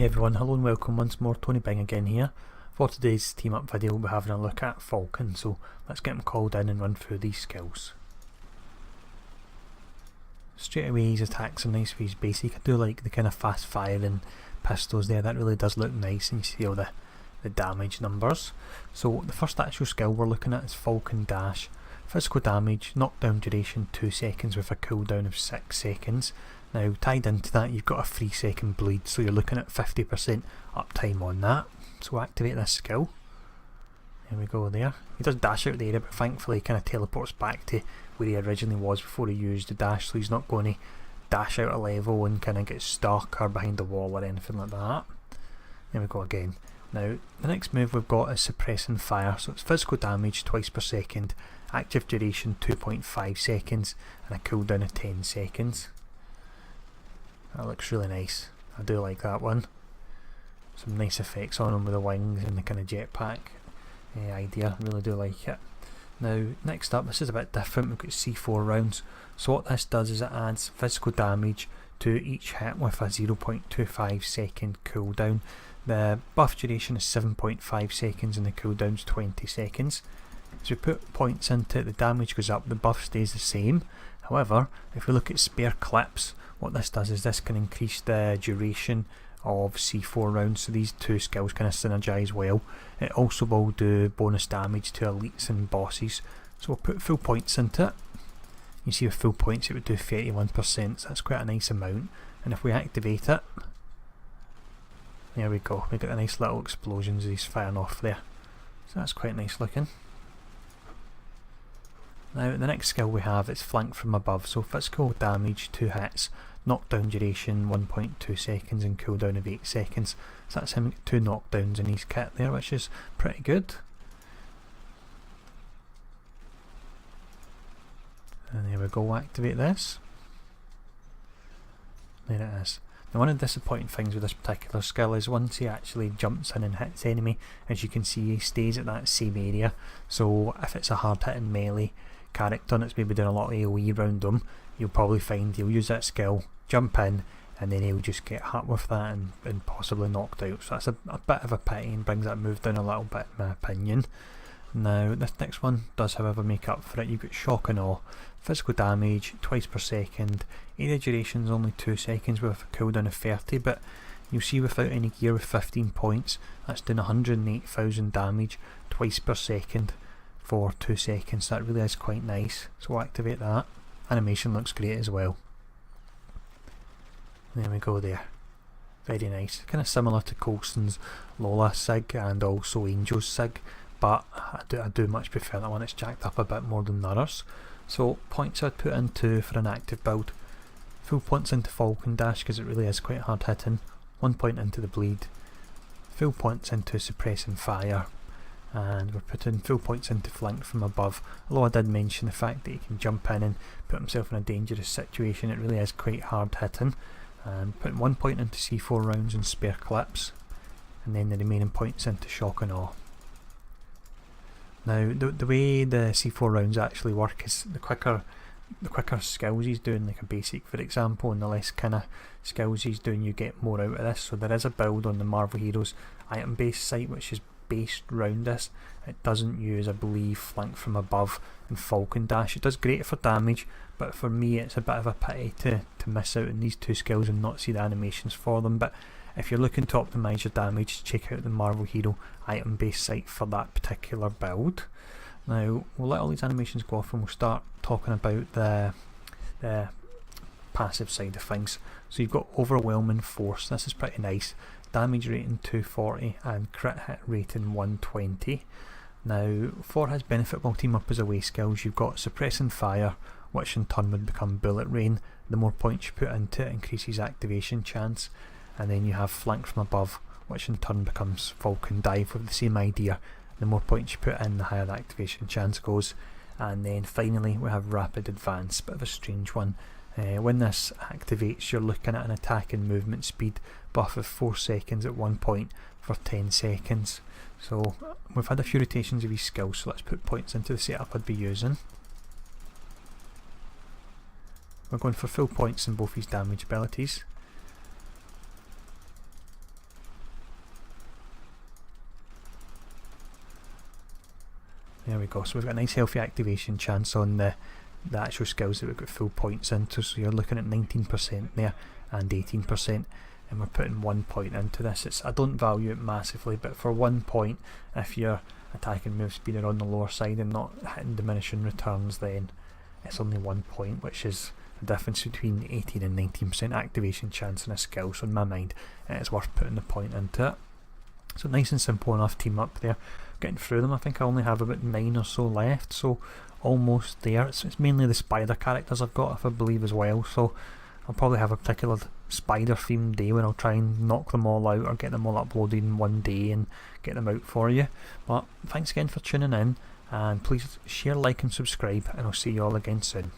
Hey everyone, hello and welcome once more, TonyBing again here. For today's team up video we'll be having a look at Falcon, so let's get him called in and run through these skills. Straight away his attacks are nice for his basic. I do like the kind of fast firing pistols there, that really does look nice and you see all the damage numbers. So the first actual skill we're looking at is Falcon Dash. Physical damage, knockdown duration 2 seconds with a cooldown of 6 seconds. Now tied into that you've got a 3 second bleed, so you're looking at 50% uptime on that. So activate this skill. There we go there. He does dash out the area, but thankfully he kind of teleports back to where he originally was before he used the dash, so he's not going to dash out a level and kind of get stuck or behind the wall or anything like that. There we go again. Now the next move we've got is suppressing fire, so it's physical damage twice per second, active duration 2.5 seconds and a cooldown of 10 seconds. That looks really nice. I do like that one. Some nice effects on him with the wings and the kind of jetpack idea. I really do like it. Now next up, this is a bit different. We've got C4 rounds. So what this does is it adds physical damage to each hit with a 0.25 second cooldown. The buff duration is 7.5 seconds and the cooldown is 20 seconds. As we put points into it, the damage goes up, the buff stays the same. However, if we look at spare clips, what this does is this can increase the duration of C4 rounds, so these two skills kind of synergise well. It also will do bonus damage to elites and bosses, so we'll put full points into it. You see with full points it would do 31%, so that's quite a nice amount. And if we activate it, there we go, we get the nice little explosions he's firing off there, so that's quite nice looking. Now the next skill we have is flank from above, so physical damage 2 hits, knockdown duration 1.2 seconds and cooldown of 8 seconds. So that's him with 2 knockdowns in his kit there, which is pretty good. And there we go, activate this. There it is. Now one of the disappointing things with this particular skill is once he actually jumps in and hits enemy, as you can see he stays at that same area, so if it's a hard hitting melee character and it's maybe doing a lot of AoE around him, you'll probably find he'll use that skill, jump in, and then he'll just get hit with that and possibly knocked out. So that's a bit of a pity and brings that move down a little bit in my opinion. Now this next one does however make up for it. You've got shock and awe, physical damage twice per second, area duration is only 2 seconds with a cooldown of 30, but you'll see without any gear with 15 points that's doing 108,000 damage twice per second for 2 seconds. That really is quite nice, so we'll activate that. Animation looks great as well. There we go there. Very nice. Kind of similar to Coulson's Lola Sig and also Angel's Sig, but I do much prefer that one. It's jacked up a bit more than the others. So points I'd put into for an active build. Full points into Falcon Dash because it really is quite hard hitting. 1 point into the bleed. Full points into suppressing fire. And we're putting full points into flank from above, although I did mention the fact that he can jump in and put himself in a dangerous situation. It really is quite hard hitting. And putting 1 point into C4 rounds and spare clips, and then the remaining points into shock and awe. Now the way the C4 rounds actually work is the quicker skills he's doing, like a basic for example, and the less kind of skills he's doing, you get more out of this. So there is a build on the Marvel Heroes item based site which is based round this. It doesn't use, I believe, flank from above and Falcon Dash. It does great for damage, but for me it's a bit of a pity to miss out on these two skills and not see the animations for them. But if you're looking to optimise your damage, check out the Marvel Hero item based site for that particular build. Now we'll let all these animations go off and we'll start talking about the passive side of things. So you've got overwhelming force. This is pretty nice. Damage rating 240 and crit hit rating 120. Now for his benefit while team up as away skills, you've got suppressing fire, which in turn would become bullet rain. The more points you put into it increases activation chance. And then you have flank from above, which in turn becomes Falcon Dive with the same idea. The more points you put in, the higher the activation chance goes. And then finally we have rapid advance, bit of a strange one. When this activates, you're looking at an attack and movement speed buff of 4 seconds at 1 point for 10 seconds. So we've had a few rotations of these skills, so let's put points into the setup I'd be using. We're going for full points in both these damage abilities. go. So we've got a nice healthy activation chance on the actual skills that we've got full points into. So you're looking at 19% there and 18%, and we're putting 1 point into this. I don't value it massively, but for 1 point, if your attacking move speed are on the lower side and not hitting diminishing returns, then it's only 1 point, which is the difference between 18 and 19% activation chance in a skill. So in my mind, it's worth putting the point into it. So nice and simple enough team up there. Getting through them, I think I only have about 9 or so left, so almost there. It's mainly the spider characters I've got, if I believe, as well, so I'll probably have a particular spider themed day when I'll try and knock them all out or get them all uploaded in one day and get them out for you. But thanks again for tuning in, and please share, like and subscribe, and I'll see you all again soon.